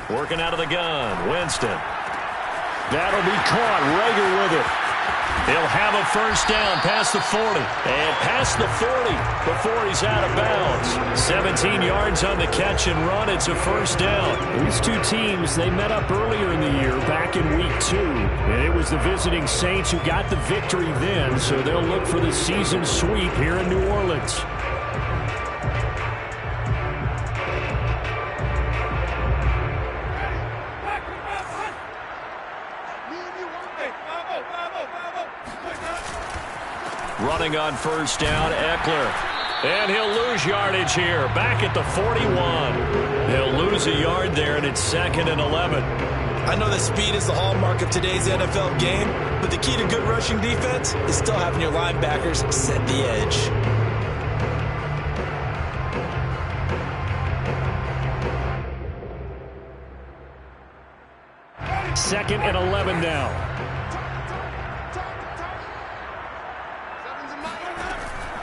Working out of the gun. Winston. That'll be caught. Rager with it. He'll have a first down past the 40. And past the 40 before he's out of bounds. 17 yards on the catch and run. It's a first down. These two teams, they met up earlier in the year, back in week 2. And it was the visiting Saints who got the victory then, so they'll look for the season sweep here in New Orleans. Running on first down, Eckler. And he'll lose yardage here. Back at the 41. He'll lose a yard there, and it's 2nd and 11. I know that speed is the hallmark of today's NFL game, but the key to good rushing defense is still having your linebackers set the edge. Second and 11 now.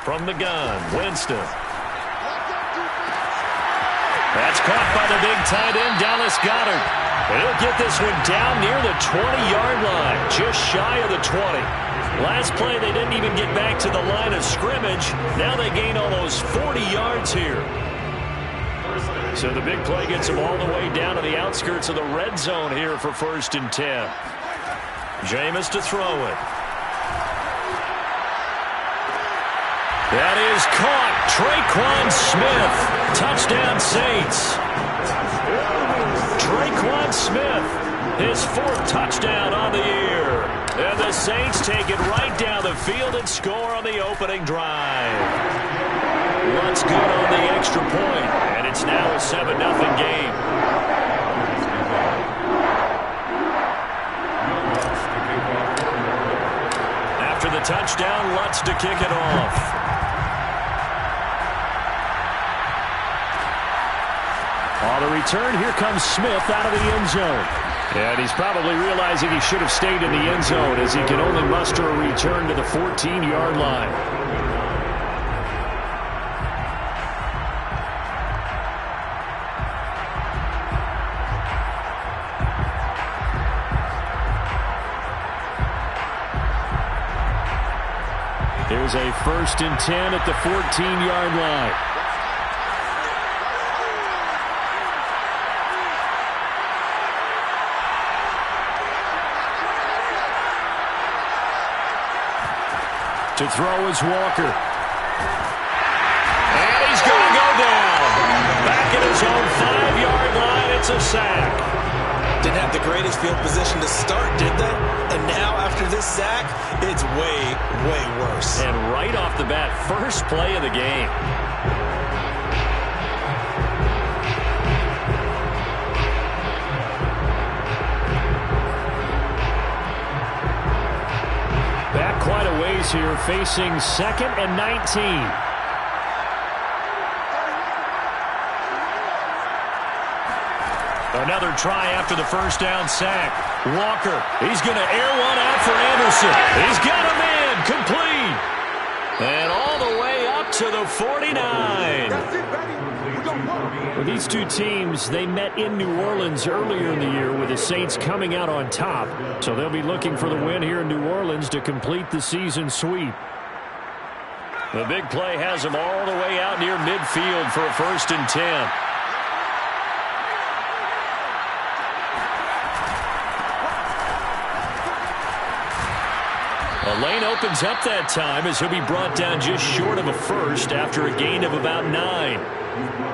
From the gun, Winston. That's caught by the big tight end, Dallas Goedert. And he'll get this one down near the 20-yard line, just shy of the 20. Last play, they didn't even get back to the line of scrimmage. Now they gain almost 40 yards here. So the big play gets them all the way down to the outskirts of the red zone here for 1st and 10. Jameis to throw it. That is caught. Tre'Quan Smith. Touchdown, Saints. Tre'Quan Smith, his 4th touchdown on the year. And the Saints take it right down the field and score on the opening drive. What's good on the extra point, and it's now a 7-0 game. After the touchdown, Lutz to kick it off. On the return, here comes Smith out of the end zone. And he's probably realizing he should have stayed in the end zone as he can only muster a return to the 14-yard line. Here's a 1st and 10 at the 14-yard line. To throw is Walker. And he's going to go down. Back at his own 5-yard line, it's a sack. Didn't have the greatest field position to start, did they? And now, after this sack, it's way, way worse. And right off the bat, first play of the game. Back quite a ways here, facing 2nd and 19. Another try after the first down sack. Walker, he's going to air one out for Anderson. He's got him in, complete. And all the way up to the 49. Well, these two teams, they met in New Orleans earlier in the year with the Saints coming out on top. So they'll be looking for the win here in New Orleans to complete the season sweep. The big play has them all the way out near midfield for a 1st and 10. A lane opens up that time as he'll be brought down just short of a first after a gain of about 9.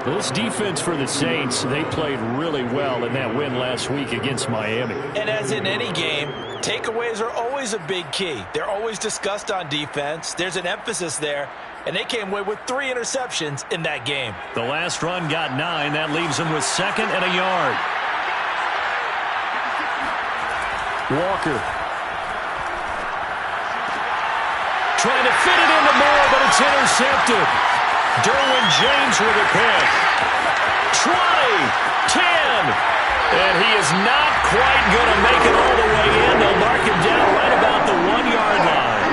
Well, this defense for the Saints, they played really well in that win last week against Miami. And as in any game, takeaways are always a big key. They're always discussed on defense. There's an emphasis there, and they came away with 3 interceptions in that game. The last run got 9. That leaves them with 2nd and a yard. Walker. Trying to fit it into Moore, but it's intercepted. Derwin James with a pick. 20, 10, and he is not quite going to make it all the way in. They'll mark him down right about the 1-yard line.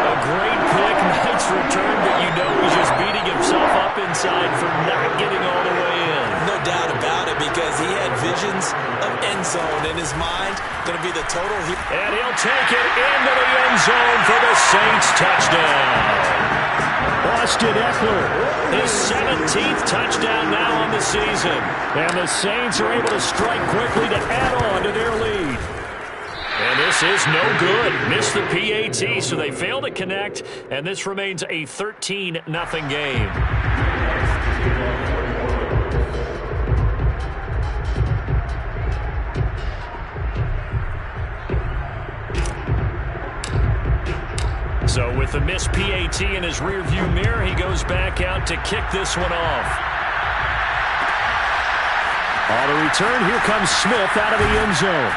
A great pick, nice return, but you know he's just beating himself up inside for not getting all the way in. No doubt about it, because he had vision visions of end zone in his mind. Going to be the total. And he'll take it into the end zone for the Saints touchdown. Austin Ekeler, his 17th touchdown now on the season. And the Saints are able to strike quickly to add on to their lead. And this is no good. Missed the PAT, so they fail to connect. And this remains a 13-0 game. So with the missed PAT in his rearview mirror, he goes back out to kick this one off. On the return, here comes Smith out of the end zone.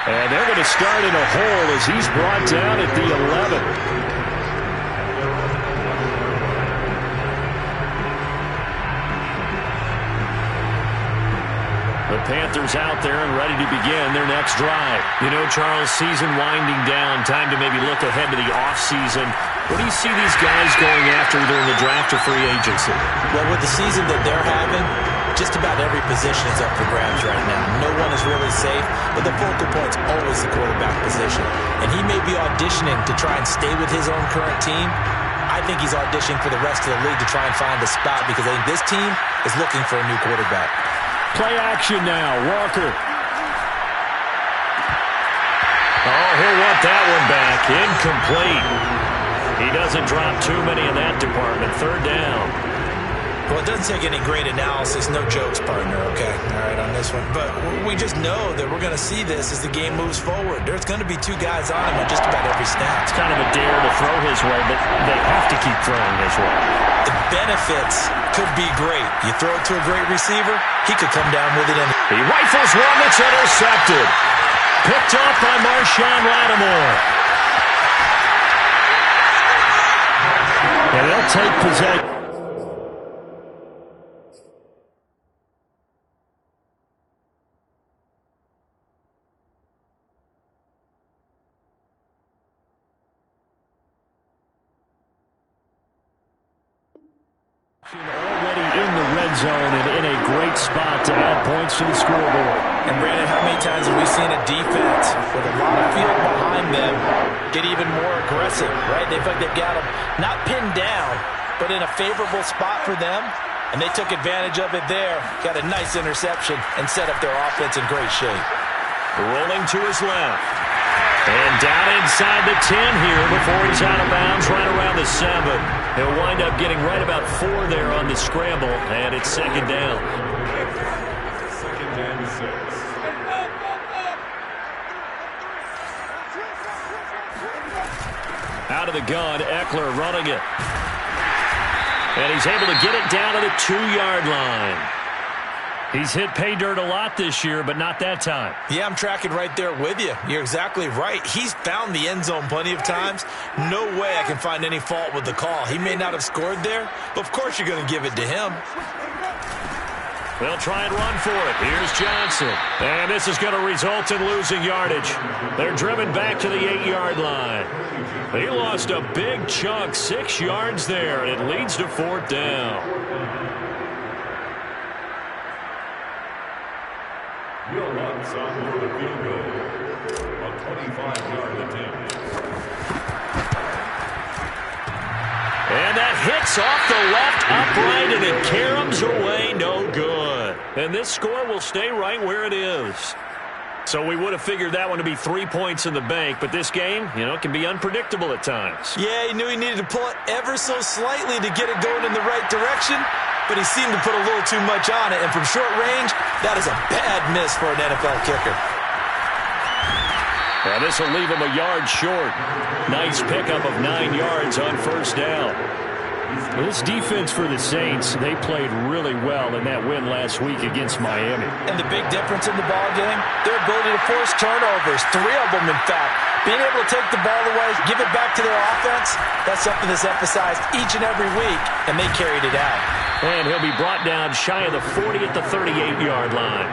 And they're going to start in a hole as he's brought down at the 11. The Panthers out there and ready to begin their next drive. You know, Charles, season winding down, time to maybe look ahead to the offseason. What do you see these guys going after either in the draft or free agency? Well, with the season that they're having, just about every position is up for grabs right now. No one is really safe, but the focal point's always the quarterback position. And he may be auditioning to try and stay with his own current team. I think he's auditioning for the rest of the league to try and find a spot because I think this team is looking for a new quarterback. Play action now, Walker. Oh, he'll want that one back. Incomplete. He doesn't drop too many in that department. Third down. Well, it doesn't take any great analysis. No jokes, partner, okay? All right, on this one. But we just know that we're going to see this as the game moves forward. There's going to be two guys on him on just about every snap. It's kind of a dare to throw his way, but they have to keep throwing his way. The benefits could be great. You throw it to a great receiver, he could come down with it. And he rifles one that's intercepted. Picked off by Marshawn Lattimore. And they'll take possession. Already in the red zone and in a great spot to add points to the scoreboard. And Brandon, how many times have we seen a defense with a lot of field behind them get even more aggressive, right? They feel like they've got them not pinned down, but in a favorable spot for them, and they took advantage of it there. Got a nice interception and set up their offense in great shape. Rolling to his left. And down inside the 10 here before he's out of bounds, right around the 7. He'll wind up getting right about 4 there on the scramble, and it's second down. Second and 6. Out of the gun, Ekeler running it. And he's able to get it down to the 2-yard line. He's hit pay dirt a lot this year, but not that time. Yeah, I'm tracking right there with you. You're exactly right. He's found the end zone plenty of times. No way I can find any fault with the call. He may not have scored there, but of course you're going to give it to him. They'll try and run for it. Here's Johnson. And this is going to result in losing yardage. They're driven back to the 8-yard line. He lost a big chunk, 6 yards there, and it leads to 4th down. Will Watson for the field goal. A 25-yard attempt. And that hits off the left upright, and it caroms away. No good. And this score will stay right where it is. So we would have figured that one to be 3 points in the bank, but this game, you know, can be unpredictable at times. Yeah, he knew he needed to pull it ever so slightly to get it going in the right direction, but he seemed to put a little too much on it, and from short range, that is a bad miss for an NFL kicker. Well, this will leave him a yard short. Nice pickup of 9 yards on first down. This defense for the Saints, they played really well in that win last week against Miami. And the big difference in the ball game, their ability to force turnovers, 3 of them in fact. Being able to take the ball away, give it back to their offense, that's something that's emphasized each and every week, and they carried it out. And he'll be brought down shy of the 40 at the 38-yard line.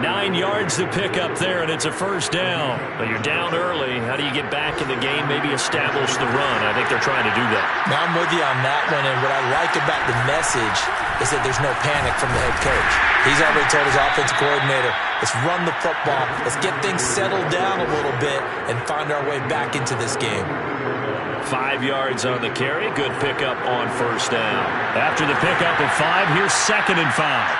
9 yards to pick up there, and it's a first down. But you're down early. How do you get back in the game, maybe establish the run? I think they're trying to do that. Now, I'm with you on that one, and what I like about the message is that there's no panic from the head coach. He's already told his offensive coordinator, let's run the football, let's get things settled down a little bit, and find our way back into this game. 5 yards on the carry. Good pickup on first down. After the pickup of 5, here's 2nd and 5.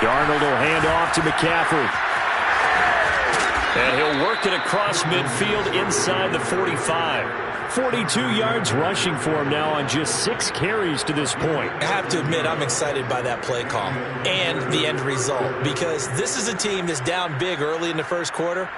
Darnold will hand off to McCaffrey. And he'll work it across midfield inside the 45. 42 yards rushing for him now on just 6 carries to this point. I have to admit, I'm excited by that play call and the end result, because this is a team that's down big early in the first quarter,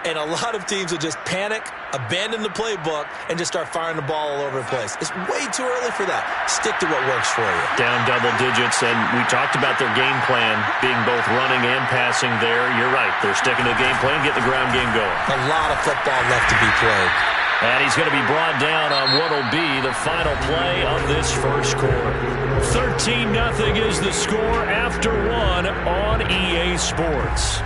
and a lot of teams will just panic, abandon the playbook, and just start firing the ball all over the place. It's way too early for that. Stick to what works for you. Down double digits, and we talked about their game plan being both running and passing there. You're right. They're sticking to the game plan, get the ground game going. A lot of football left to be played. And he's going to be brought down on what will be the final play of this first quarter. 13-0 is the score after 1 on EA Sports.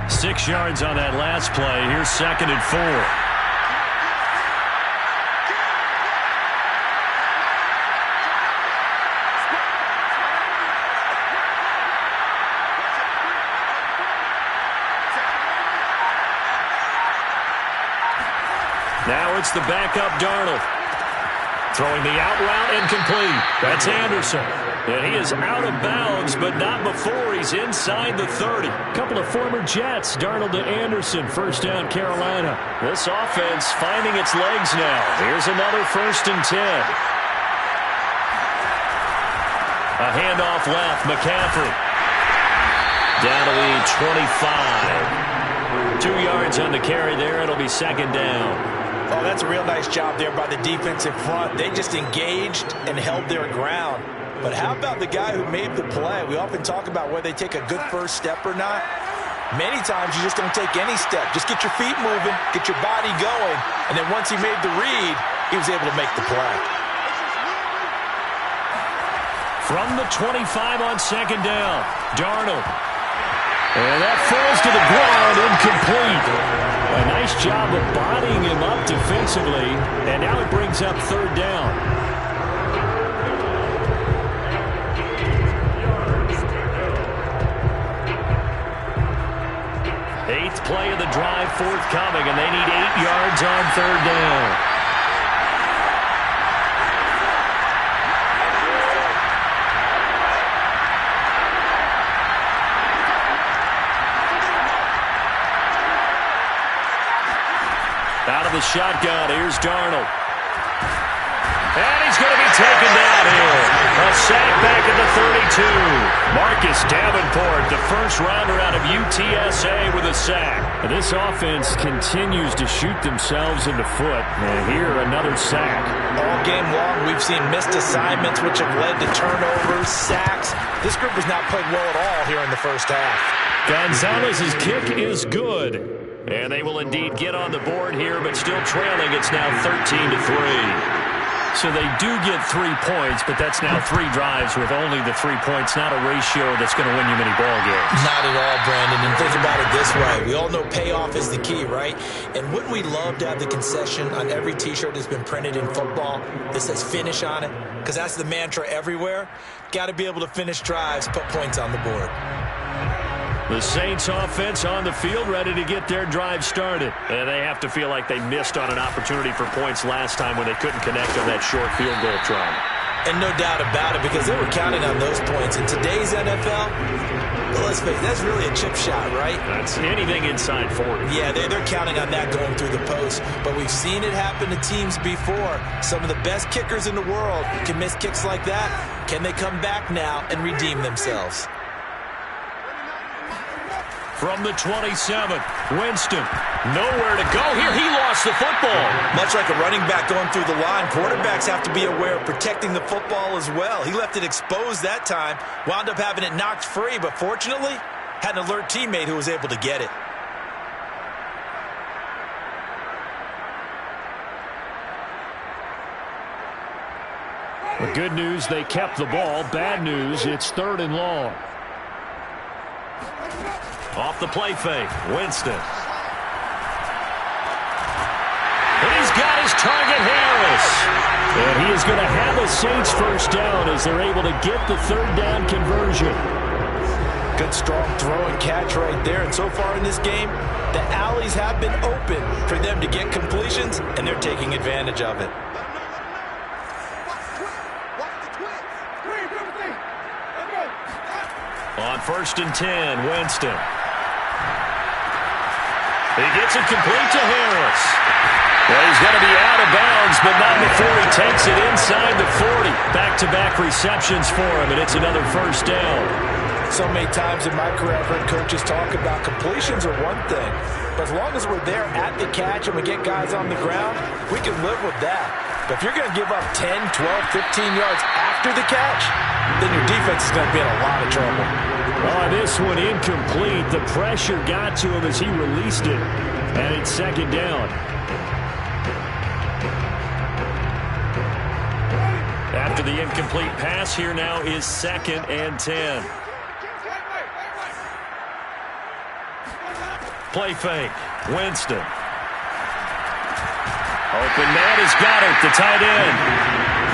Six yards on that last play. Here's 2nd and 4. Now it's the backup Darnold. Throwing the out route incomplete. That's Anderson. And he is out of bounds, but not before he's inside the 30. Couple of former Jets, Darnold to Anderson. First down, Carolina. This offense finding its legs now. Here's another 1st and 10. A handoff left, McCaffrey. Down to the 25. 2 yards on the carry there. It'll be 2nd down. Oh, that's a real nice job there by the defensive front. They just engaged and held their ground. But how about the guy who made the play? We often talk about whether they take a good first step or not. Many times you just don't take any step. Just get your feet moving, get your body going, and then once he made the read, he was able to make the play. From the 25 on 2nd down, Darnold. And that falls to the ground, incomplete. A nice job of bodying him up defensively, and now it brings up 3rd down. 8th play of the drive forthcoming, and they need 8 yards on 3rd down. Out of the shotgun, here's Darnold. And he's going to be taken down here. A sack back at the 32. Marcus Davenport, the first rounder out of UTSA with a sack. This offense continues to shoot themselves in the foot. And here, another sack. All game long, we've seen missed assignments, which have led to turnovers, sacks. This group has not played well at all here in the first half. Gonzalez's kick is good. And they will indeed get on the board here, but still trailing. It's now 13-3. So they do get 3 points, but that's now 3 drives with only the 3 points. Not a ratio that's going to win you many ball games. Not at all, Brandon. And think about it this way. We all know payoff is the key, right? And wouldn't we love to have the concession on every T-shirt that's been printed in football that says finish on it? Because that's the mantra everywhere. Got to be able to finish drives, put points on the board. The Saints offense on the field, ready to get their drive started. And they have to feel like they missed on an opportunity for points last time when they couldn't connect on that short field goal try. And no doubt about it, because they were counting on those points. In today's NFL, well, let's face it, that's really a chip shot, right? That's anything inside 40. Yeah, they're counting on that going through the post. But we've seen it happen to teams before. Some of the best kickers in the world can miss kicks like that. Can they come back now and redeem themselves? From the 27, Winston, nowhere to go here. He lost the football. Much like a running back going through the line, quarterbacks have to be aware of protecting the football as well. He left it exposed that time, wound up having it knocked free, but fortunately, had an alert teammate who was able to get it. The good news, they kept the ball. Bad news, it's 3rd and long. Off the play fake, Winston. And he's got his target, Harris. And he is going to have a Saints first down as they're able to get the 3rd down conversion. Good strong throw and catch right there. And so far in this game, the alleys have been open for them to get completions, and they're taking advantage of it. On 1st and 10, Winston. He gets it complete to Harris. Well, he's going to be out of bounds, but not before he takes it inside the 40. Back-to-back receptions for him, and it's another first down. So many times in my career, I've heard coaches talk about completions are one thing, but as long as we're there at the catch and we get guys on the ground, we can live with that. But if you're going to give up 10, 12, 15 yards after the catch, then your defense is going to be in a lot of trouble. Oh, this one incomplete. The pressure got to him as he released it, and it's 2nd down. After the incomplete pass, here now is 2nd and 10. Play fake, Winston. Open man is Goddard, the tight end.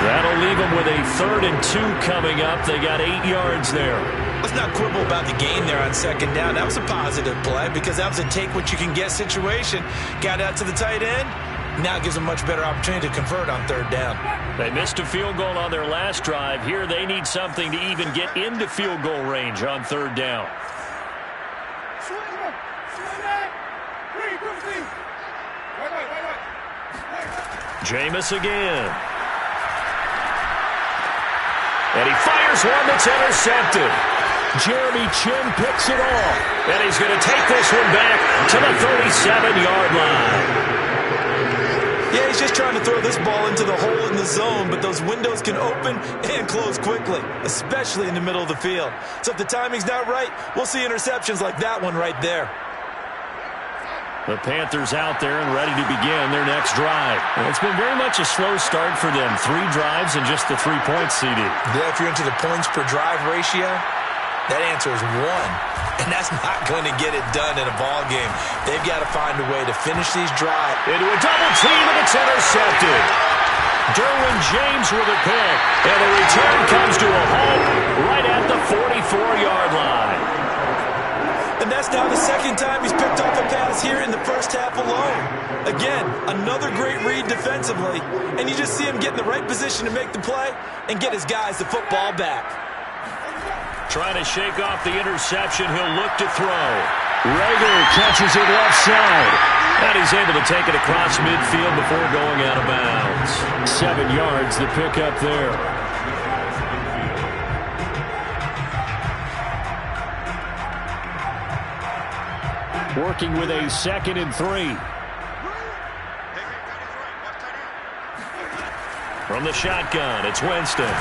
That'll leave them with a 3rd and 2 coming up. They got 8 yards there. Let's not quibble about the gain there on 2nd down. That was a positive play because that was a take-what-you-can-get situation. Got out to the tight end. Now it gives them a much better opportunity to convert on 3rd down. They missed a field goal on their last drive. Here they need something to even get into field goal range on 3rd down. Jameis again. And he fires one that's intercepted. Jeremy Chinn picks it off. And he's going to take this one back to the 37-yard line. Yeah, he's just trying to throw this ball into the hole in the zone, but those windows can open and close quickly, especially in the middle of the field. So if the timing's not right, we'll see interceptions like that one right there. The Panthers out there and ready to begin their next drive. And it's been very much a slow start for them. 3 drives and just the 3-point CD. Yeah, if you're into the points per drive ratio, that answer is 1. And that's not going to get it done in a ball game. They've got to find a way to finish these drives. Into a double team, and it's intercepted. Derwin James with a pick. And the return comes to a halt right at the 44-yard line. And that's now the 2nd time he's picked off a pass here in the first half alone. Again, another great read defensively. And you just see him get in the right position to make the play and get his guys the football back. Trying to shake off the interception. He'll look to throw. Rager catches it left side. And he's able to take it across midfield before going out of bounds. 7 yards, the pickup there. Working with a 2nd and 3. From the shotgun, it's Winston.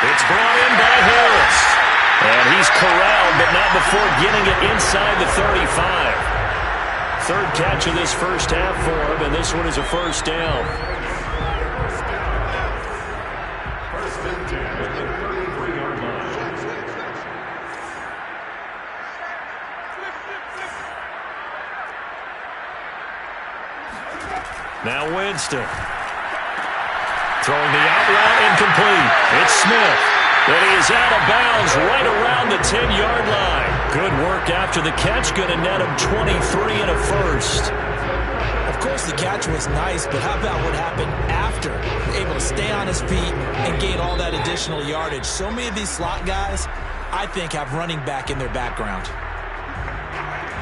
It's brought in by Harris. And he's corralled, but not before getting it inside the 35. 3rd catch of this first half for him, and this one is a first down. First and 10 at the 33-yard line. Now Winston. Throwing the out route incomplete. It's Smith. And he is out of bounds right around the 10-yard line. Good work after the catch. Going to net him 23 and a first. Of course, the catch was nice, but how about what happened after? Able to stay on his feet and gain all that additional yardage. So many of these slot guys, I think, have running back in their background.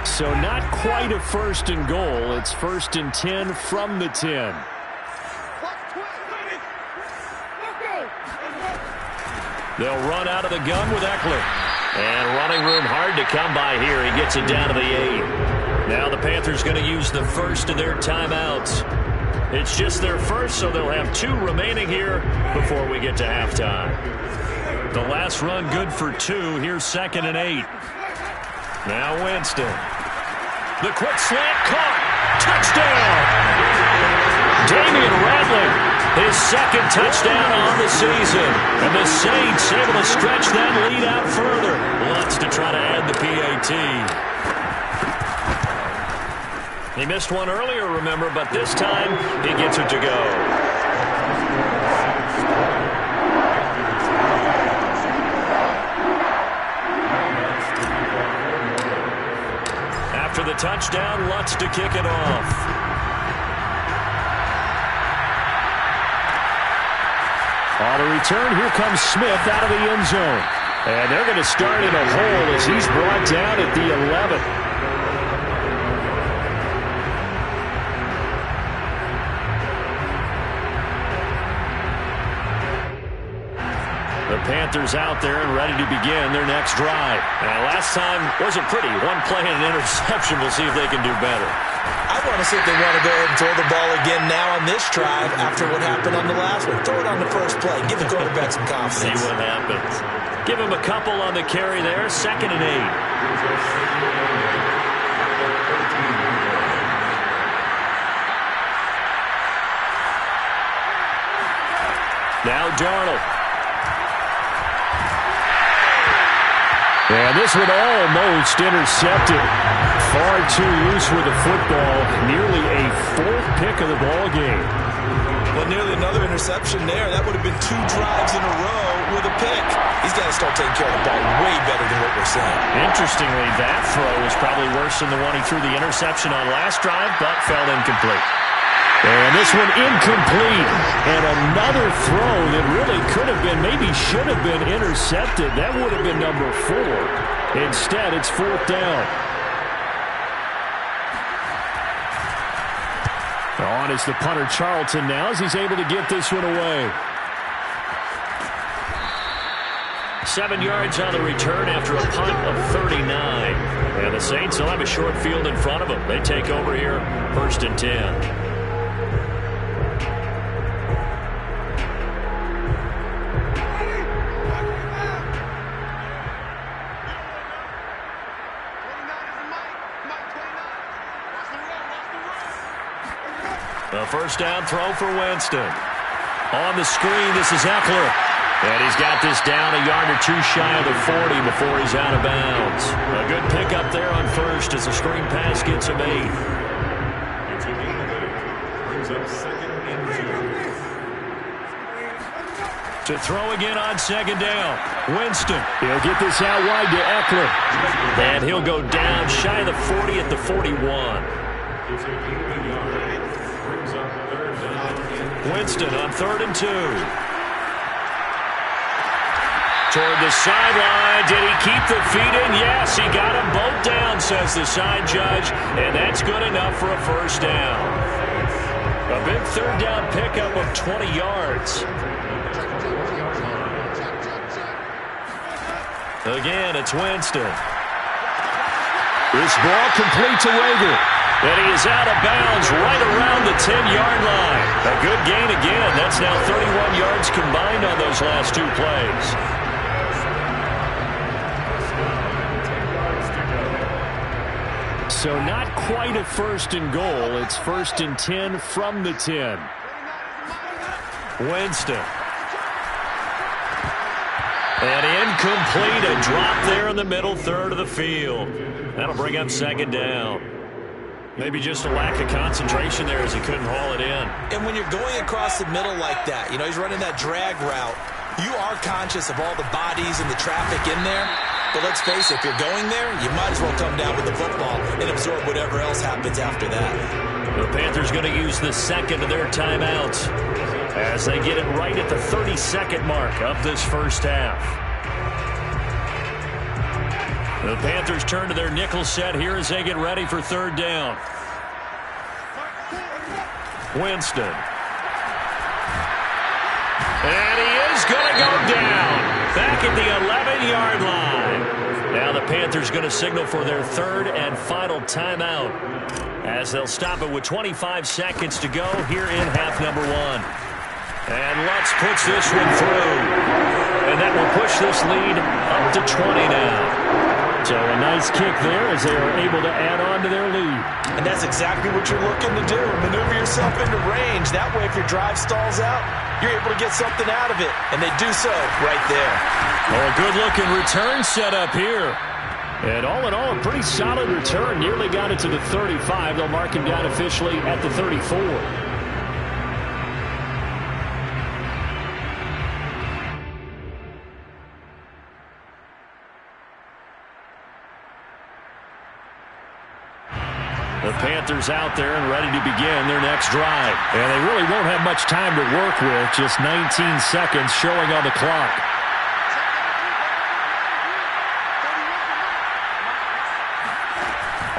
So not quite a 1st and goal. It's 1st and 10 from the 10. They'll run out of the gun with Eckler. And running room hard to come by here. He gets it down to the 8. Now the Panthers going to use the first of their timeouts. It's just their first, so they'll have 2 remaining here before we get to halftime. The last run good for 2. Here's 2nd and 8. Now Winston. The quick slant caught. Touchdown! Damian Rattling, his 2nd touchdown on the season. And the Saints able to stretch that lead out further. Lutz to try to add the PAT. He missed one earlier, remember, but this time he gets it to go. After the touchdown, Lutz to kick it off. On the return, here comes Smith out of the end zone. And they're going to start in a hole as he's brought down at the 11. The Panthers out there and ready to begin their next drive. Last time wasn't pretty. One play and an interception. We'll see if they can do better. I want to see if they want to go ahead and throw the ball again now on this drive after what happened on the last one. Throw it on the first play. Give the quarterback some confidence. See what happens. Give him a couple on the carry there. 2nd and 8. Now Darnold. And this one almost intercepted. Far too loose with the football. Nearly a 4th pick of the ball game. Well, nearly another interception there. That would have been 2 drives in a row with a pick. He's got to start taking care of the ball way better than what we're seeing. Interestingly, that throw was probably worse than the one he threw the interception on last drive, but fell incomplete. And this one incomplete. And another throw that really could have been, maybe should have been intercepted. That would have been number 4. Instead, it's 4th down. On is the punter Charlton now as he's able to get this one away. 7 yards on the return after a punt of 39. And the Saints will have a short field in front of them. They take over here, 1st and 10. A first down throw for Winston. On the screen, this is Eckler. And he's got this down a yard or 2 shy of the 40 before he's out of bounds. A good pickup there on first as the screen pass gets him 8. Brings up 2nd and 2. To throw again on 2nd down. Winston. He'll get this out wide to Eckler. And he'll go down shy of the 40 at the 41. Winston on 3rd and 2. Toward the sideline. Did he keep the feet in? Yes, he got them both down, says the side judge. And that's good enough for a first down. A big 3rd down pickup of 20 yards. Again, it's Winston. This ball complete to Rager. And he is out of bounds right around the 10-yard line. A good gain again. That's now 31 yards combined on those last 2 plays. So not quite a 1st and goal. It's 1st and 10 from the 10. Winston. And incomplete. A drop there in the middle 3rd of the field. That'll bring up 2nd down. Maybe just a lack of concentration there as he couldn't haul it in. And when you're going across the middle like that, you know, he's running that drag route, you are conscious of all the bodies and the traffic in there. But let's face it, if you're going there, you might as well come down with the football and absorb whatever else happens after that. The Panthers going to use the 2nd of their timeouts as they get it right at the 30-second mark of this first half. The Panthers turn to their nickel set here as they get ready for 3rd down. Winston. And he is going to go down back at the 11-yard line. Panthers going to signal for their third and final timeout as they'll stop it with 25 seconds to go here in half number one. And Lutz puts this one through. And that will push this lead up to 20 now. So a nice kick there as they are able to add on to their lead. And that's exactly what you're looking to do. Maneuver yourself into range. That way, if your drive stalls out, you're able to get something out of it. And they do so right there. Oh, a good-looking return set up here. And all in all, a pretty solid return. Nearly got it to the 35. They'll mark him down officially at the 34. The Panthers out there and ready to begin their next drive. And they really won't have much time to work with. Just 19 seconds showing on the clock.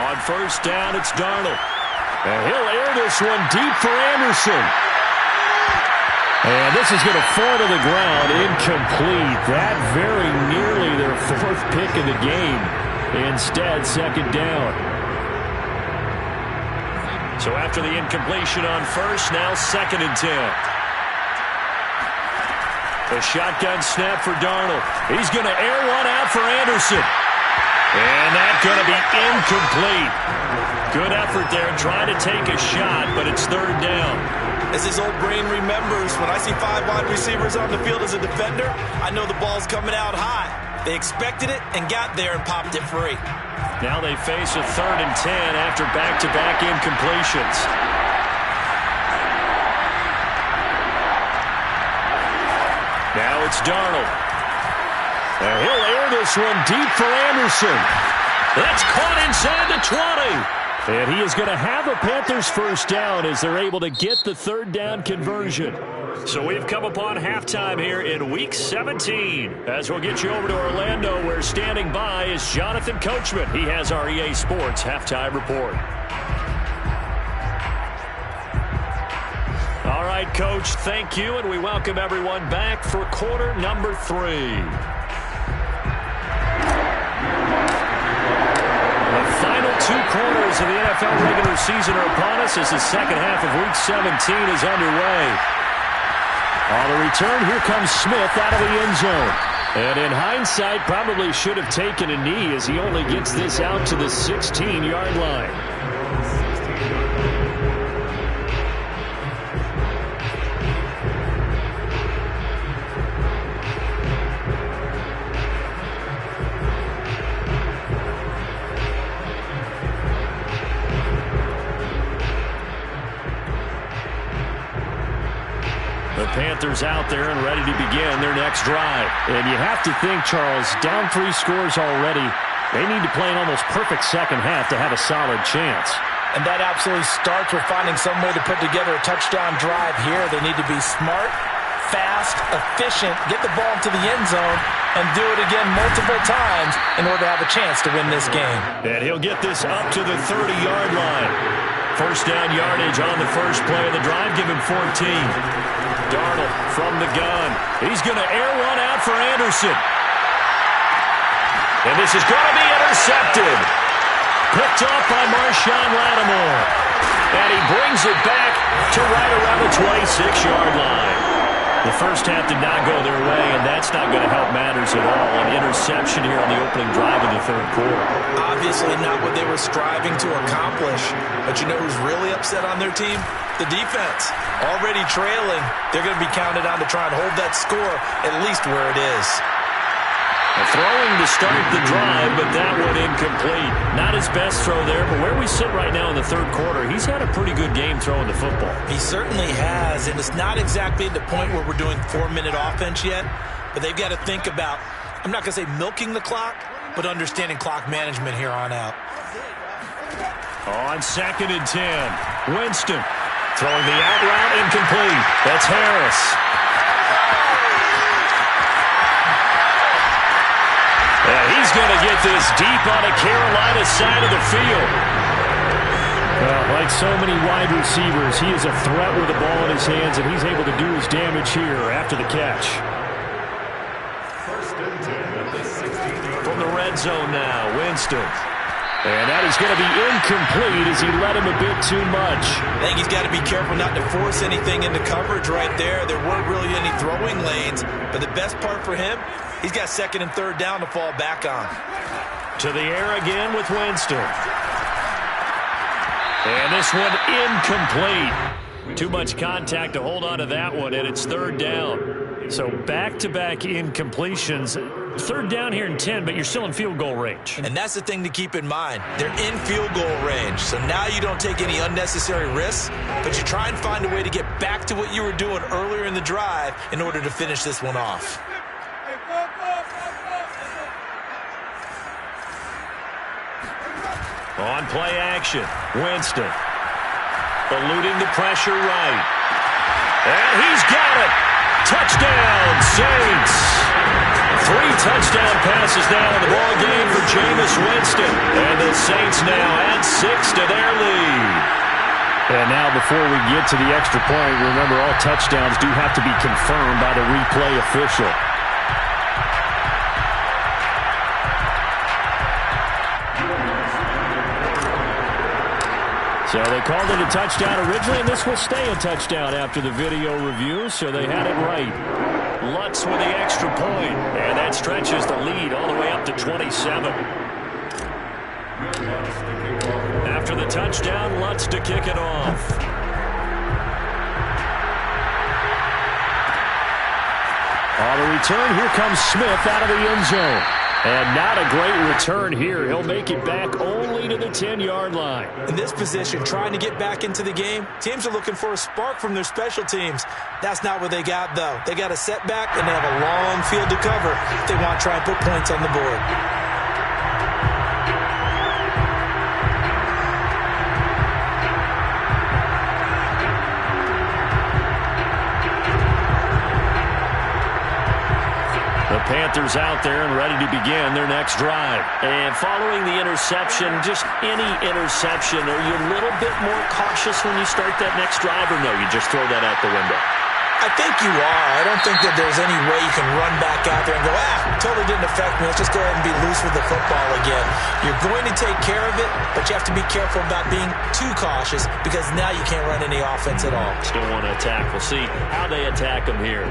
On first down, it's Darnold. And he'll air this one deep for Anderson. And this is going to fall to the ground. Incomplete. That very nearly their fourth pick of the game. Instead, second down. So after the incompletion on first, now second and 10. A shotgun snap for Darnold. He's going to air one out for Anderson. And that's going to be incomplete. Good effort there trying to take a shot, but it's third down. As his old brain remembers, when I see 5 wide receivers on the field as a defender, I know the ball's coming out high. They expected it and got there and popped it free. Now they face a third and 10 after back-to-back incompletions. Now it's Darnold. And he'll air this one deep for Anderson. That's caught inside the 20. And he is going to have a Panthers first down as they're able to get the third down conversion. So we've come upon halftime here in Week 17. As we'll get you over to Orlando, where standing by is Jonathan Coachman. He has our EA Sports halftime report. All right, Coach, thank you, and we welcome everyone back for quarter number 3. The final 2 quarters of the NFL regular season are upon us as the second half of Week 17 is underway. On the return, here comes Smith out of the end zone. And in hindsight, probably should have taken a knee as he only gets this out to the 16-yard line. Panthers out there and ready to begin their next drive. And you have to think, Charles, down 3 scores already. They need to play an almost perfect second half to have a solid chance. And that absolutely starts with finding some way to put together a touchdown drive here. They need to be smart, fast, efficient, get the ball to the end zone, and do it again multiple times in order to have a chance to win this game. And he'll get this up to the 30-yard line. First down yardage on the first play of the drive. Give him 14. Darnold from the gun. He's going to air one out for Anderson. And this is going to be intercepted. Picked off by Marshawn Lattimore. And he brings it back to right around the 26-yard line. The first half did not go their way, and that's not going to help matters at all. An interception here on the opening drive of the third quarter. Obviously not what they were striving to accomplish. But you know who's really upset on their team? The defense. Already trailing, they're going to be counted on to try and hold that score at least where it is. Throwing to start the drive, but that one incomplete. Not his best throw there, but where we sit right now in the third quarter, he's had a pretty good game throwing the football. He certainly has, and it's not exactly at the point where we're doing 4-minute offense yet, but they've got to think about, I'm not going to say milking the clock, but understanding clock management here on out. On second and 10, Winston throwing the out route incomplete. That's Harris. He's going to get this deep on the Carolina side of the field. Like so many wide receivers, he is a threat with the ball in his hands, and he's able to do his damage here after the catch. From the red zone now. Winston. And that is going to be incomplete as he led him a bit too much. I think he's got to be careful not to force anything into coverage right there. There weren't really any throwing lanes, but the best part for him, he's got second and third down to fall back on. To the air again with Winston. And this one incomplete. Too much contact to hold on to that one, and it's third down. So back-to-back incompletions. Third down here in 10, but you're still in field goal range. And that's the thing to keep in mind. They're in field goal range. So now you don't take any unnecessary risks, but you try and find a way to get back to what you were doing earlier in the drive in order to finish this one off. On play action, Winston. Eluding the pressure right. And he's got it. Touchdown, Saints. 3 touchdown passes now in the ball game for Jameis Winston. And the Saints now add 6 to their lead. And now before we get to the extra point, remember all touchdowns do have to be confirmed by the replay official. So they called it a touchdown originally, and this will stay a touchdown after the video review, so they had it right. Lutz with the extra point, and that stretches the lead all the way up to 27. After the touchdown, Lutz to kick it off. On the return, here comes Smith out of the end zone. And not a great return here. He'll make it back only to the 10-yard line. In this position, trying to get back into the game, teams are looking for a spark from their special teams. That's not what they got, though. They got a setback, and they have a long field to cover if they want to try and put points on the board. Panthers out there and ready to begin their next drive. And following the interception, just any interception, are you a little bit more cautious when you start that next drive, or no, you just throw that out the window? I think you are. I don't think that there's any way you can run back out there and go, totally didn't affect me. Let's just go ahead and be loose with the football again. You're going to take care of it, but you have to be careful about being too cautious because now you can't run any offense at all. Still want to attack. We'll see how they attack them here.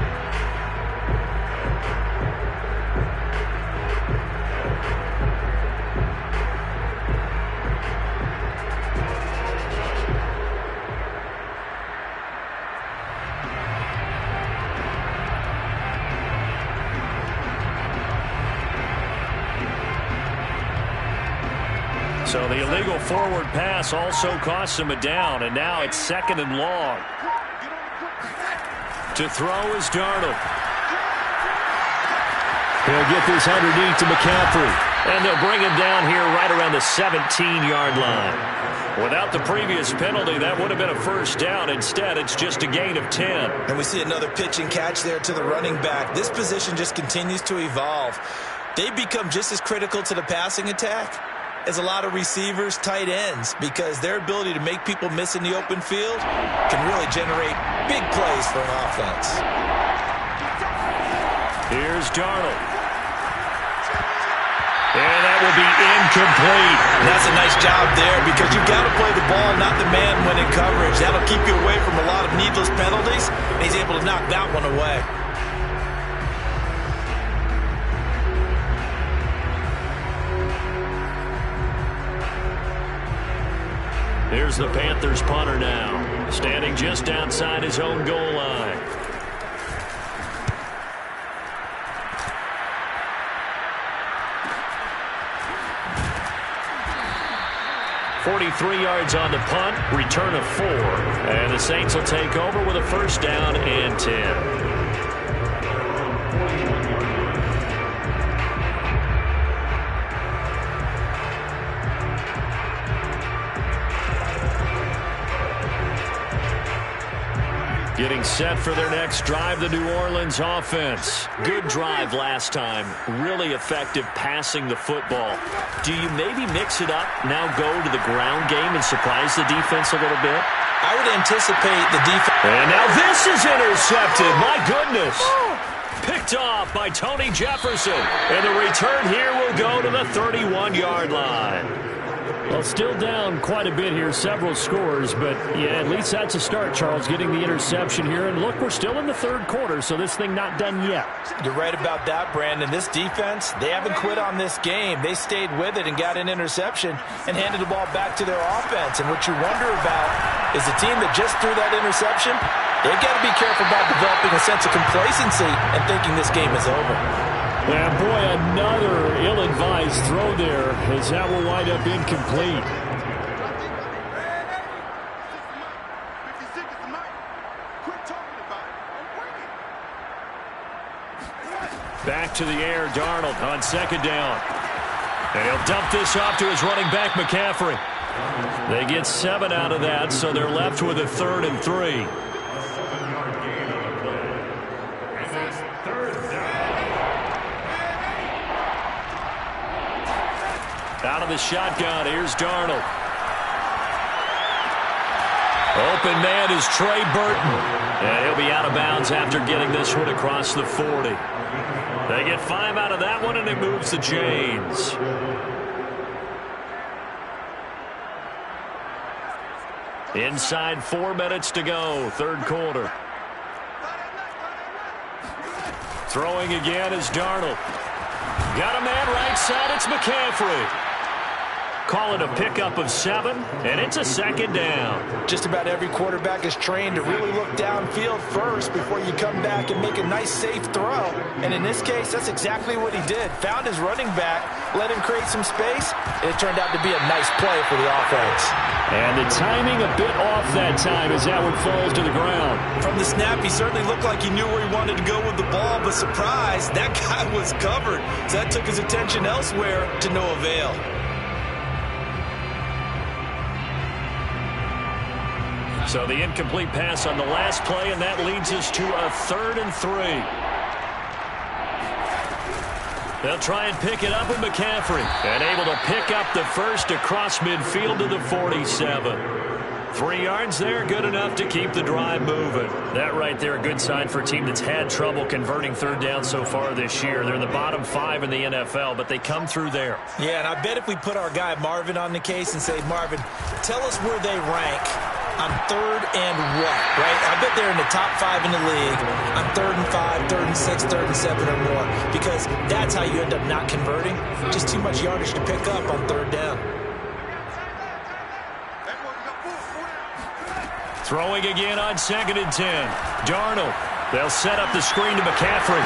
So the illegal forward pass also costs him a down, and now it's second and long. To throw is Darnold. He'll get this underneath to McCaffrey. And they'll bring him down here right around the 17-yard line. Without the previous penalty, that would have been a first down. Instead, it's just a gain of 10. And we see another pitch and catch there to the running back. This position just continues to evolve. They become just as critical to the passing attack as a lot of receivers, tight ends, because their ability to make people miss in the open field can really generate big plays for an offense. Here's Darnold. And that will be incomplete. And that's a nice job there because you've got to play the ball, not the man when in coverage. That'll keep you away from a lot of needless penalties, and he's able to knock that one away. Here's the Panthers punter now, standing just outside his own goal line. .43 yards on the punt, return of 4. And the Saints will take over with a first down and 10. Getting set for their next drive, the New Orleans offense. Good drive last time. Really effective passing the football. Do you maybe mix it up, now go to the ground game and surprise the defense a little bit? I would anticipate the defense. And now this is intercepted. My goodness. Picked off by Tony Jefferson. And the return here will go to the 31-yard line. Well, still down quite a bit here, several scores, but yeah, at least that's a start, Charles, getting the interception here. And look, we're still in the third quarter, so this thing not done yet. You're right about that, Brandon. This defense, they haven't quit on this game. They stayed with it and got an interception and handed the ball back to their offense. And what you wonder about is the team that just threw that interception, they've got to be careful about developing a sense of complacency and thinking this game is over. And boy, another ill-advised throw there as that will wind up incomplete. Back to the air, Darnold on second down. And he'll dump this off to his running back, McCaffrey. They get 7 out of that, so they're left with a 3rd and 3. Out of the shotgun, here's Darnold. Open man is Trey Burton. And he'll be out of bounds after getting this one across the 40. They get 5 out of that one, and it moves the chains. Inside 4 minutes to go, third quarter. Throwing again is Darnold. Got a man right side, it's McCaffrey. Call it a pickup of 7, and it's a second down. Just about every quarterback is trained to really look downfield first before you come back and make a nice, safe throw. And in this case, that's exactly what he did. Found his running back, let him create some space, and it turned out to be a nice play for the offense. And the timing a bit off that time as that one falls to the ground. From the snap, he certainly looked like he knew where he wanted to go with the ball, but surprise, that guy was covered. So that took his attention elsewhere to no avail. So the incomplete pass on the last play, and that leads us to a 3rd and 3. They'll try and pick it up with McCaffrey. And able to pick up the first across midfield to the 47. 3 yards there, good enough to keep the drive moving. That right there, a good sign for a team that's had trouble converting third down so far this year. They're in the bottom 5 in the NFL, but they come through there. Yeah, and I bet if we put our guy Marvin on the case and say, Marvin, tell us where they rank on 3rd and what, right? I bet they're in the top 5 in the league on 3rd and 5, 3rd and 6, 3rd and 7 or more, because that's how you end up not converting. Just too much yardage to pick up on 3rd down. Throwing again on 2nd and 10. Darnold. They'll set up the screen to McCaffrey.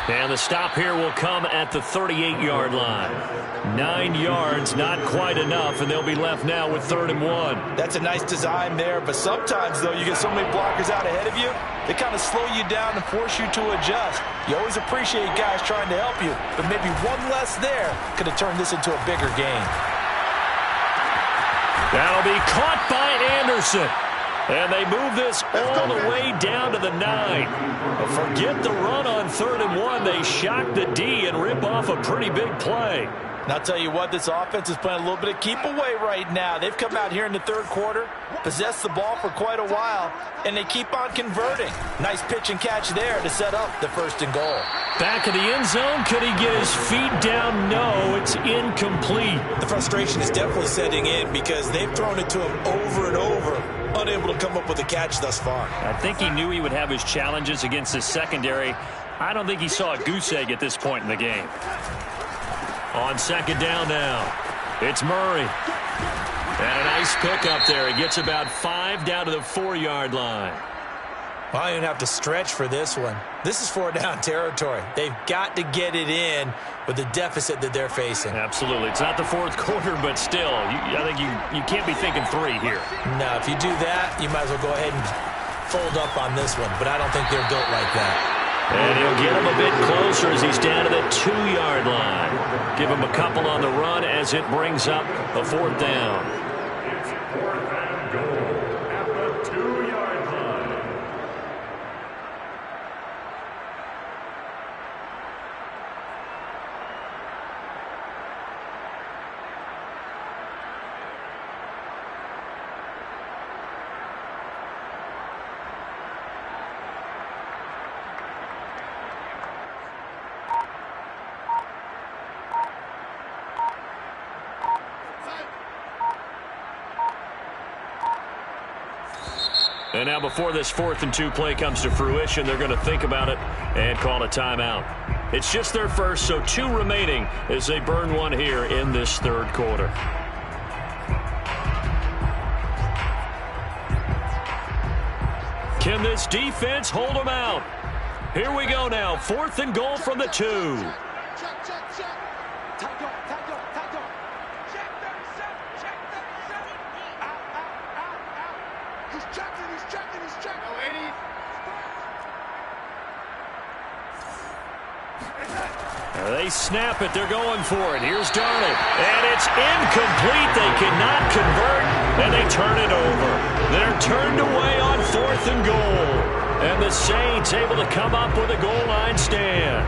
And the stop here will come at the 38-yard line. 9 yards, not quite enough, and they'll be left now with 3rd and 1. That's a nice design there, but sometimes, though, you get so many blockers out ahead of you, they kind of slow you down and force you to adjust. You always appreciate guys trying to help you, but maybe one less there could have turned this into a bigger game. That'll be caught by Anderson. And they move this all the way down to the 9. Forget the run on 3rd and 1. They shock the D and rip off a pretty big play. And I'll tell you what, this offense is playing a little bit of keep away right now. They've come out here in the third quarter, possessed the ball for quite a while, and they keep on converting. Nice pitch and catch there to set up the 1st and goal. Back in the end zone, could he get his feet down? No, it's incomplete. The frustration is definitely setting in because they've thrown it to him over and over, unable to come up with a catch thus far. I think he knew he would have his challenges against his secondary. I don't think he saw a goose egg at this point in the game. On 2nd down now, it's Murray. And a nice pickup there. He gets about 5 down to the 4-yard line. Well, I don't even have to stretch for this one. This is 4-down territory. They've got to get it in with the deficit that they're facing. Absolutely. It's not the 4th quarter, but still, I think you can't be thinking 3 here. No, if you do that, you might as well go ahead and fold up on this one, but I don't think they're built like that. And he'll get him a bit closer as he's down to the 2-yard line. Give him a couple on the run as it brings up a 4th down. And now before this 4th and 2 play comes to fruition, they're going to think about it and call a timeout. It's just their first, so 2 remaining as they burn one here in this 3rd quarter. Can this defense hold them out? Here we go now. 4th and goal from the 2. They snap it. They're going for it. Here's Darnold. And it's incomplete. They cannot convert, and they turn it over. They're turned away on 4th and goal. And the Saints able to come up with a goal line stand.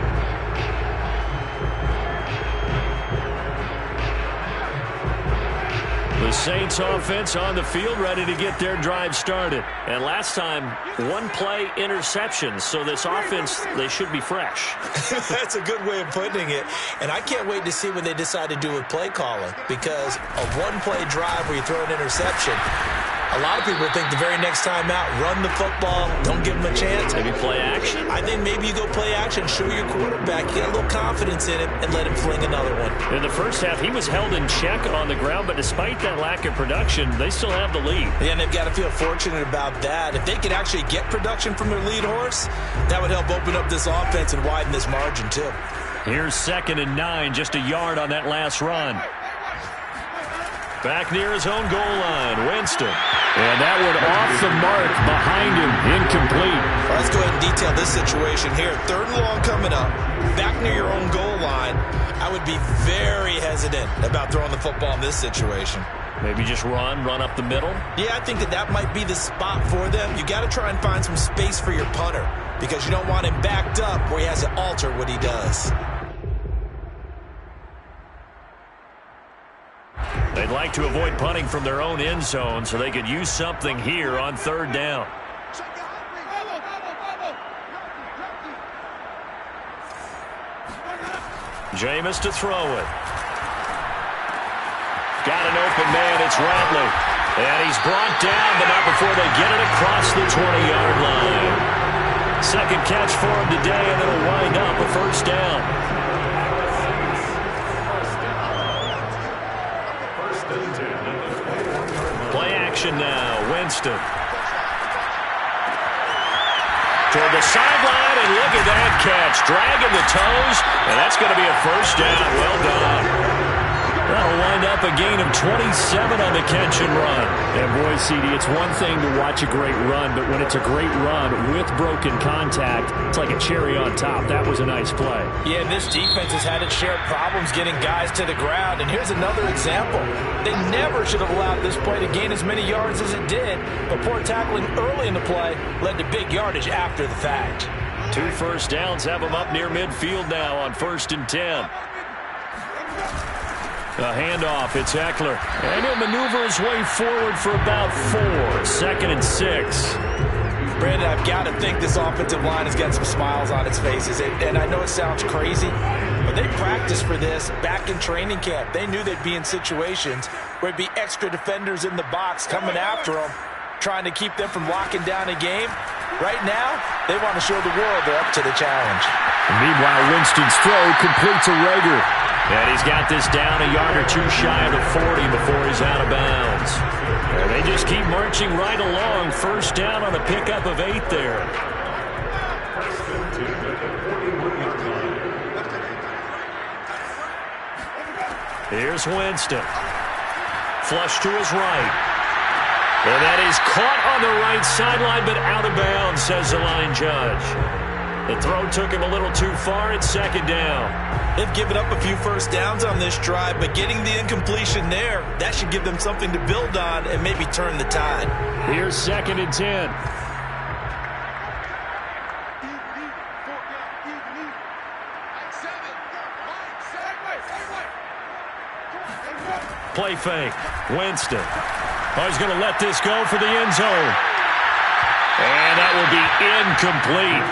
The Saints offense on the field ready to get their drive started. And last time, 1-play interceptions. So this offense, they should be fresh. That's a good way of putting it. And I can't wait to see what they decide to do with play calling. Because a 1-play drive where you throw an interception, a lot of people think the very next time out, run the football, don't give them a chance. Maybe play action? I think maybe you go play action, show your quarterback, you got a little confidence in him, and let him fling another one. In the first half, he was held in check on the ground, but despite that lack of production, they still have the lead. Yeah, and they've got to feel fortunate about that. If they could actually get production from their lead horse, that would help open up this offense and widen this margin, too. Here's 2nd and 9, just a yard on that last run. Back near his own goal line, Winston. And that one off the mark behind him, incomplete. Well, let's go ahead and detail this situation here. 3rd and long coming up, back near your own goal line. I would be very hesitant about throwing the football in this situation. Maybe just run up the middle? Yeah, I think that might be the spot for them. You got to try and find some space for your punter because you don't want him backed up where he has to alter what he does. They'd like to avoid punting from their own end zone so they could use something here on 3rd down. Jameis to throw it. Got an open man. It's Ratley. And he's brought down, but not before they get it across the 20-yard line. 2nd catch for him today, and it'll wind up a 1st down. Play action now. Winston. Toward the sideline, and look at that catch. Dragging the toes, and that's going to be a 1st down. Well done. That'll wind up a gain of 27 on the catch and run. And boy, CD, it's one thing to watch a great run, but when it's a great run with broken contact, it's like a cherry on top. That was a nice play. Yeah, this defense has had its share of problems getting guys to the ground. And here's another example. They never should have allowed this play to gain as many yards as it did. But poor tackling early in the play led to big yardage after the fact. 2 first downs have them up near midfield now on 1st and 10. A handoff, it's Eckler. And he'll maneuver his way forward for about 4. 2nd and 6. Brandon, I've got to think this offensive line has got some smiles on its faces. And I know it sounds crazy, but they practiced for this back in training camp. They knew they'd be in situations where there'd be extra defenders in the box coming after them, trying to keep them from locking down a game. Right now, they want to show the world they're up to the challenge. And meanwhile, Winston's throw completes a Rager. And he's got this down a yard or 2 shy of the 40 before he's out of bounds. And they just keep marching right along. 1st down on a pickup of 8 there. Here's Winston. Flush to his right. And that is caught on the right sideline, but out of bounds, says the line judge. The throw took him a little too far. It's 2nd down. They've given up a few first downs on this drive, but getting the incompletion there, that should give them something to build on and maybe turn the tide. Here's 2nd and 10. Play fake. Winston. Oh, he's going to let this go for the end zone. And that will be incomplete.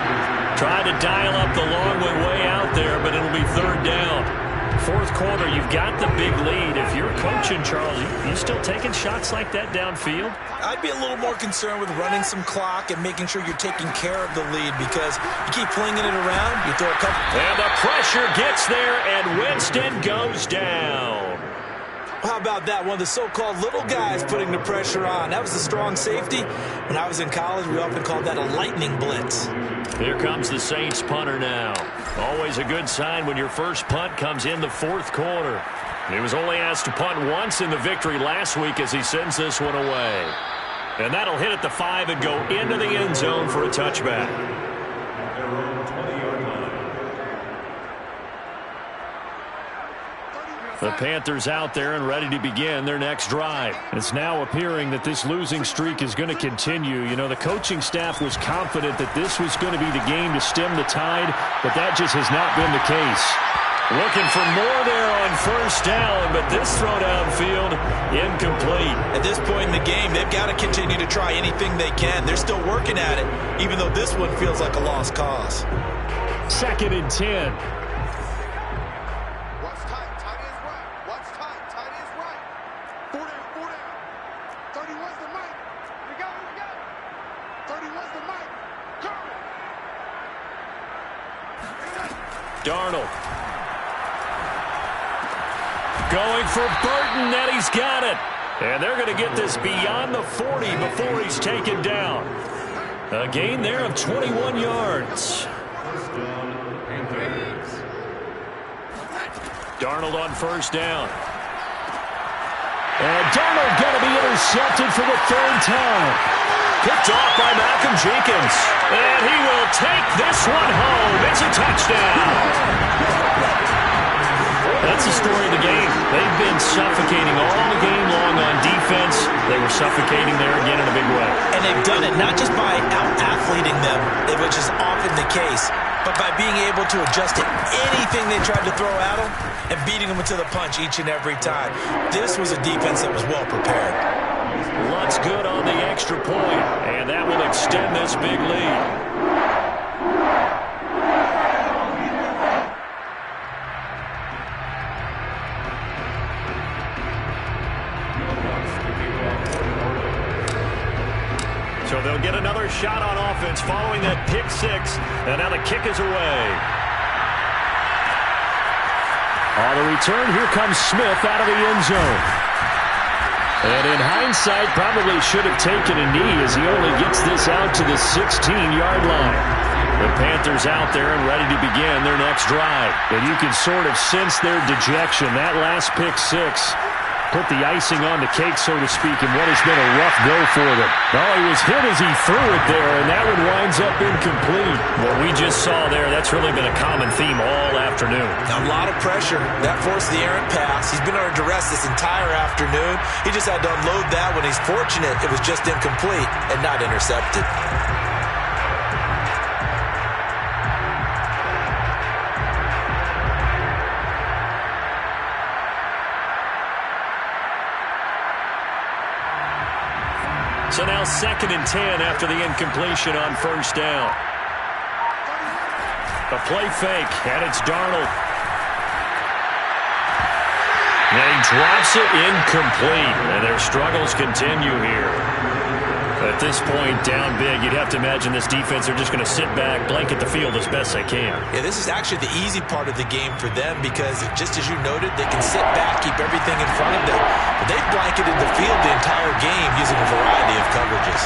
Tried to dial up the long one way out there, but it'll be 3rd down. Fourth quarter, you've got the big lead. If you're coaching, Charles, you still taking shots like that downfield? I'd be a little more concerned with running some clock and making sure you're taking care of the lead, because you keep flinging it around, you throw a couple. And the pressure gets there, and Winston goes down. How about that? One of the so-called little guys putting the pressure on. That was the strong safety. When I was in college, we often called that a lightning blitz. Here comes the Saints punter now. Always a good sign when your first punt comes in the fourth quarter. He was only asked to punt once in the victory last week as he sends this one away. And that'll hit at the 5 and go into the end zone for a touchback. The Panthers out there and ready to begin their next drive. It's now appearing that this losing streak is going to continue. You know, the coaching staff was confident that this was going to be the game to stem the tide, but that just has not been the case. Looking for more there on first down, but this throw downfield, incomplete. At this point in the game, they've got to continue to try anything they can. They're still working at it, even though this one feels like a lost cause. 2nd and 10. Darnold. Going for Burton, and he's got it. And they're going to get this beyond the 40 before he's taken down. A gain there of 21 yards. Darnold on first down. And Darnold going to be intercepted for the 3rd time. Picked off by Malcolm Jenkins. And he will take this one home. It's a touchdown. That's the story of the game. They've been suffocating all the game long on defense. They were suffocating there again in a big way. And they've done it not just by out-athleting them, which is often the case, but by being able to adjust to anything they tried to throw at them and beating them to the punch each and every time. This was a defense that was well prepared. Lutt's good on the extra point, and that will extend this big lead. So they'll get another shot on offense following that pick six, and now the kick is away. On the return, here comes Smith out of the end zone. And in hindsight, probably should have taken a knee as he only gets this out to the 16-yard line. The Panthers out there and ready to begin their next drive. And you can sort of sense their dejection. That last pick six put the icing on the cake, so to speak, in what has been a rough go for them. Oh, he was hit as he threw it there, and that one winds up incomplete. What we just saw there, that's really been a common theme all afternoon. A lot of pressure. That forced the errant pass. He's been under duress this entire afternoon. He just had to unload that when he's fortunate it was just incomplete and not intercepted. So now 2nd and 10 after the incompletion on first down. A play fake, and it's Darnold. And he drops it incomplete, and their struggles continue here. At this point, down big, you'd have to imagine this defense are just going to sit back, blanket the field as best they can. Yeah, this is actually the easy part of the game for them because, just as you noted, they can sit back, keep everything in front of them. But they've blanketed the field the entire game using a variety of coverages.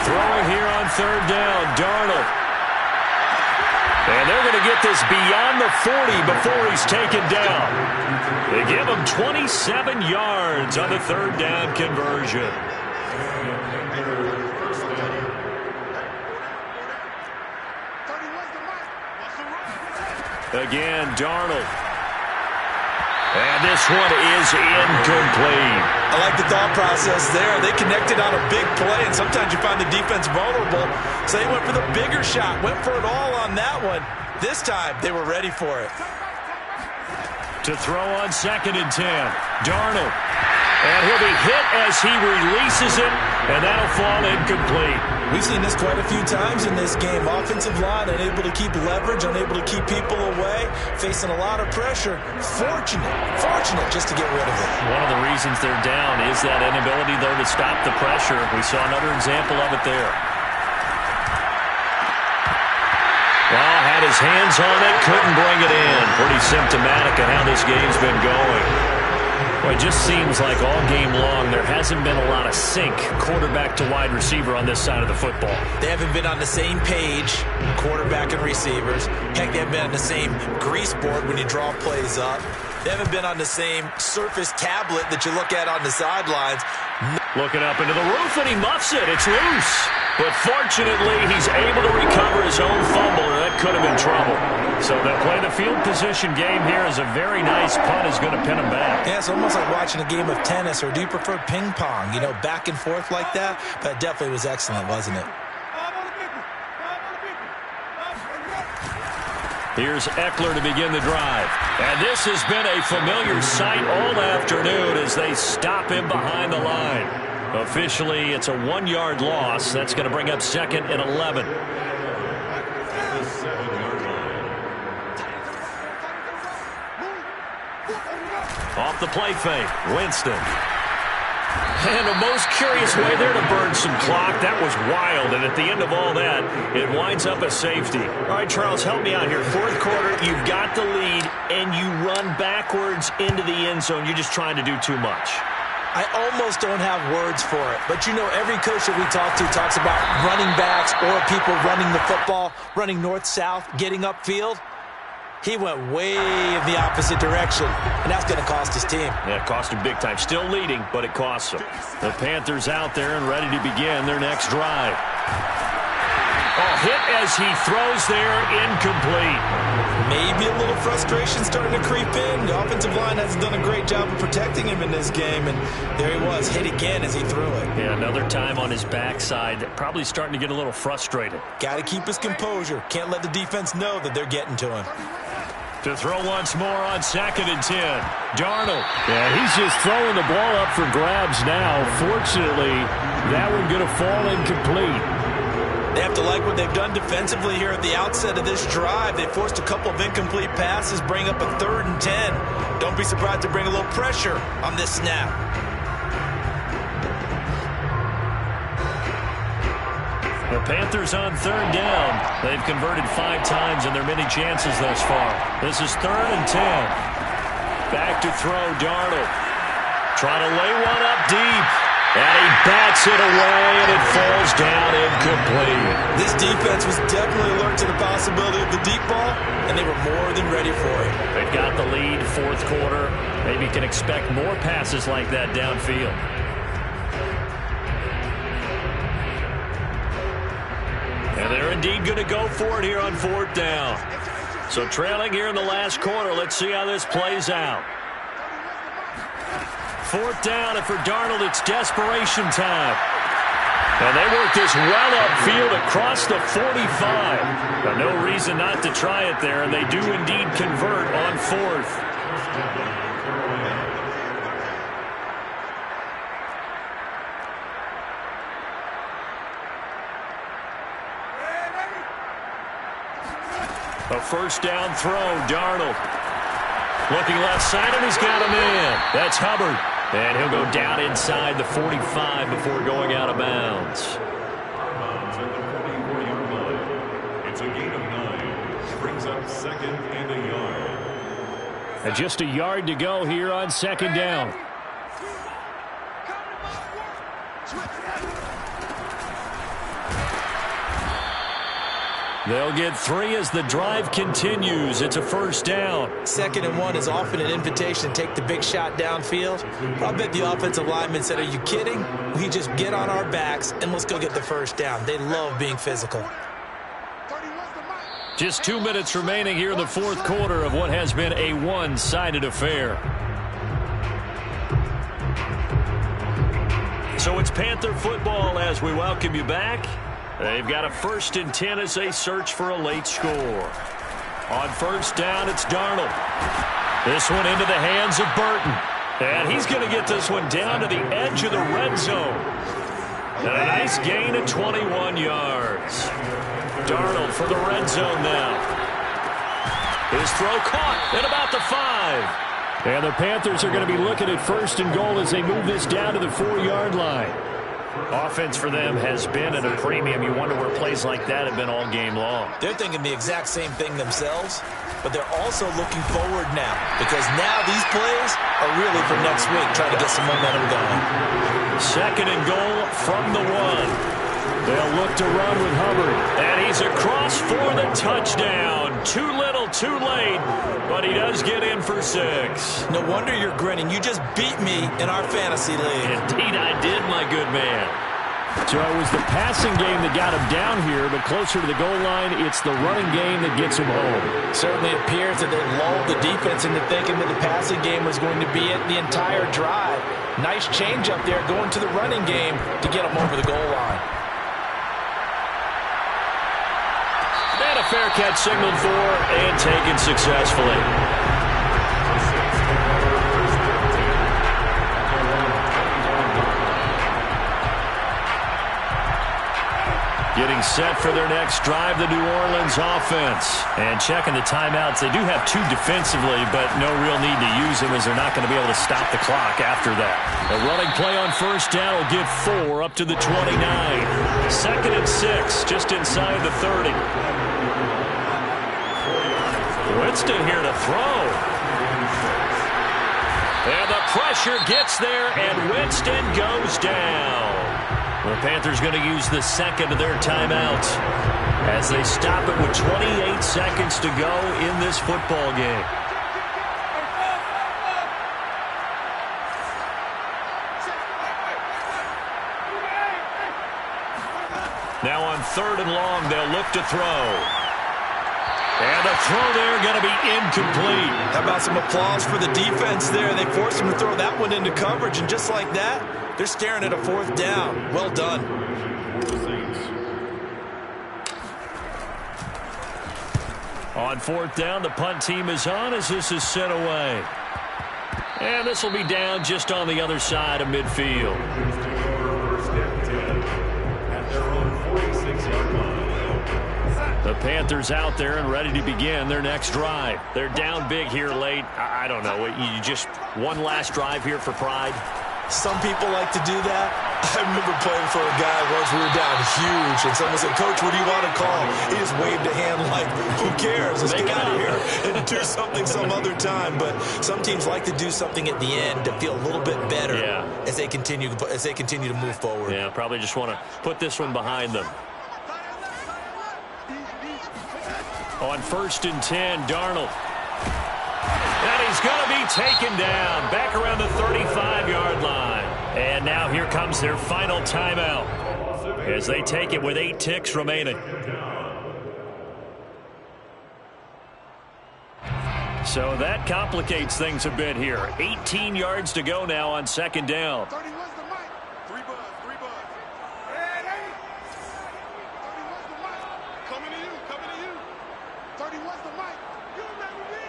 Throwing here on third down, Darnold. And they're going to get this beyond the 40 before he's taken down. They give him 27 yards on the third down conversion. Again, Darnold. And this one is incomplete. I like the thought process there. They connected on a big play, and sometimes you find the defense vulnerable. So they went for the bigger shot, went for it all on that one. This time, they were ready for it. To throw on 2nd and 10, Darnold. And he'll be hit as he releases it, and that'll fall incomplete. We've seen this quite a few times in this game. Offensive line unable to keep leverage, unable to keep people away, facing a lot of pressure. Fortunate just to get rid of it. One of the reasons they're down is that inability, though, to stop the pressure. We saw another example of it there. Well, had his hands on it, couldn't bring it in. Pretty symptomatic of how this game's been going. Well, it just seems like all game long there hasn't been a lot of sync quarterback to wide receiver on this side of the football. They haven't been on the same page, quarterback and receivers. Heck, they haven't been on the same grease board when you draw plays up. They haven't been on the same Surface tablet that you look at on the sidelines. Looking up into the roof, and he muffs it. It's loose. But fortunately, he's able to recover his own fumble, and that could have been trouble. So they'll play the field position game here as a very nice punt is going to pin him back. Yeah, it's almost like watching a game of tennis, or do you prefer ping pong? You know, back and forth like that? But it definitely was excellent, wasn't it? Here's Eckler to begin the drive. And this has been a familiar sight all afternoon as they stop him behind the line. Officially, it's a 1-yard loss. That's going to bring up 2nd and 11. Off the play fake, Winston. And a most curious way there to burn some clock. That was wild, and at the end of all that, it winds up a safety. All right, Charles, help me out here. 4th quarter, you've got the lead, and you run backwards into the end zone. You're just trying to do too much. I almost don't have words for it. But, you know, every coach that we talk to talks about running backs or people running the football, running north-south, getting upfield. He went way in the opposite direction, and that's going to cost his team. Yeah, it cost him big time. Still leading, but it costs him. The Panthers out there and ready to begin their next drive. Oh, hit as he throws there, incomplete. Maybe a little frustration starting to creep in. The offensive line hasn't done a great job of protecting him in this game, and there he was, hit again as he threw it. Yeah, another time on his backside, probably starting to get a little frustrated. Got to keep his composure. Can't let the defense know that they're getting to him. To throw once more on 2nd and 10. Darnold. Yeah, he's just throwing the ball up for grabs now. Fortunately, that one going to fall incomplete. They have to like what they've done defensively here at the outset of this drive. They forced a couple of incomplete passes, bring up a 3rd and 10. Don't be surprised to bring a little pressure on this snap. The Panthers on 3rd down. They've converted 5 times in their many chances thus far. This is 3rd and 10. Back to throw, Darnold. Trying to lay one up deep. And he bats it away, and it falls down incomplete. This defense was definitely alert to the possibility of the deep ball, and they were more than ready for it. They've got the lead, 4th quarter. Maybe can expect more passes like that downfield. And they're indeed going to go for it here on 4th down. So trailing here in the last quarter, let's see how this plays out. 4th down, and for Darnold, it's desperation time. And they work this well upfield across the 45. But no reason not to try it there, and they do indeed convert on 4th. A 1st down throw, Darnold. Looking left side, and he's got a man. That's Hubbard. And he'll go down inside the 45 before going out of bounds. It's a gain of 9. Brings up 2nd and a yard. And just a yard to go here on 2nd down. They'll get 3 as the drive continues. It's a 1st down. 2nd and 1 is often an invitation to take the big shot downfield. I bet the offensive lineman said, are you kidding? We just get on our backs and let's go get the 1st down. They love being physical. Just 2 minutes remaining here in the 4th quarter of what has been a one-sided affair. So it's Panther football as we welcome you back. They've got a 1st and 10 as they search for a late score. On 1st down, it's Darnold. This one into the hands of Burton. And he's going to get this one down to the edge of the red zone. And a nice gain of 21 yards. Darnold for the red zone now. His throw caught at about the 5. And the Panthers are going to be looking at 1st and goal as they move this down to the 4-yard line. Offense for them has been at a premium. You wonder where plays like that have been all game long. They're thinking the exact same thing themselves, but they're also looking forward now because now these plays are really for next week, trying to get some momentum going. 2nd and goal from the 1. They'll look to run with Hubbard. And he's across for the touchdown. Too little, too late, but he does get in for 6. No wonder you're grinning. You just beat me in our fantasy league. Indeed I did, my good man. So it was the passing game that got him down here, but closer to the goal line, it's the running game that gets him home. Certainly appears that they lulled the defense into thinking that the passing game was going to be it the entire drive. Nice change up there going to the running game to get him over the goal line. And a fair catch signaled for and taken successfully. Getting set for their next drive, the New Orleans offense. And checking the timeouts. They do have 2 defensively, but no real need to use them as they're not going to be able to stop the clock after that. A running play on 1st down will get 4 up to the 29. 2nd and 6, just inside the 30. Winston here to throw. And the pressure gets there, and Winston goes down. The Panthers going to use the 2nd of their timeouts as they stop it with 28 seconds to go in this football game. Now on 3rd and long, they'll look to throw. And the throw there going to be incomplete. How about some applause for the defense there? They forced him to throw that one into coverage, and just like that, they're staring at a 4th down. Well done. On 4th down, the punt team is on as this is sent away. And this will be down just on the other side of midfield. The Panthers out there and ready to begin their next drive. They're down big here late. I don't know. You just one last drive here for pride? Some people like to do that. I remember playing for a guy once. We were down huge, and someone said, "Coach, what do you want to call?" He just waved a hand like, who cares? Let's get out of here and do something some other time. But some teams like to do something at the end to feel a little bit better as they continue to move forward. Yeah, probably just want to put this one behind them. On 1st and 10, Darnold. And he's going to be taken down back around the 35-yard line. And now here comes their final timeout as they take it with 8 ticks remaining. So that complicates things a bit here. 18 yards to go now on 2nd down. 30 was the mic. 3 buzz. 3 buzz. Hey, 30 was the mic. Coming to you. 30 was the mic. You remember me?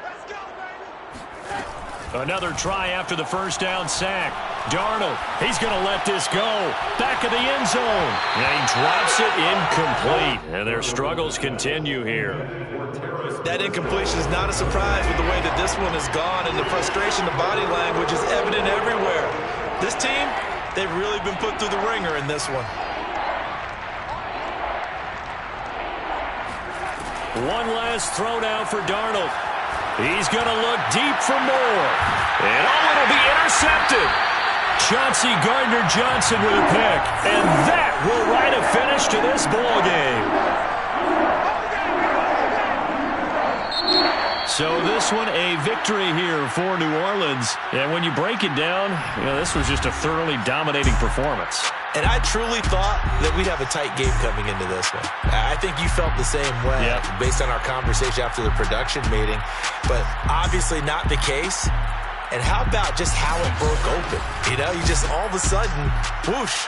Let's go, baby. Another try after the 1st down sack. Darnold, he's going to let this go. Back of the end zone. And he drops it incomplete. And their struggles continue here. That incompletion is not a surprise with the way that this one has gone, and the frustration, the body language is evident everywhere. This team, they've really been put through the ringer in this one. One last throw now for Darnold. He's going to look deep for more. And it'll be intercepted. Chauncey Gardner-Johnson with a pick. And that will write a finish to this ball game. So this one a victory here for New Orleans. And when you break it down, this was just a thoroughly dominating performance. And I truly thought that we'd have a tight game coming into this one. I think you felt the same way based on our conversation after the production meeting. But obviously not the case. And how about just how it broke open? You just all of a sudden, whoosh,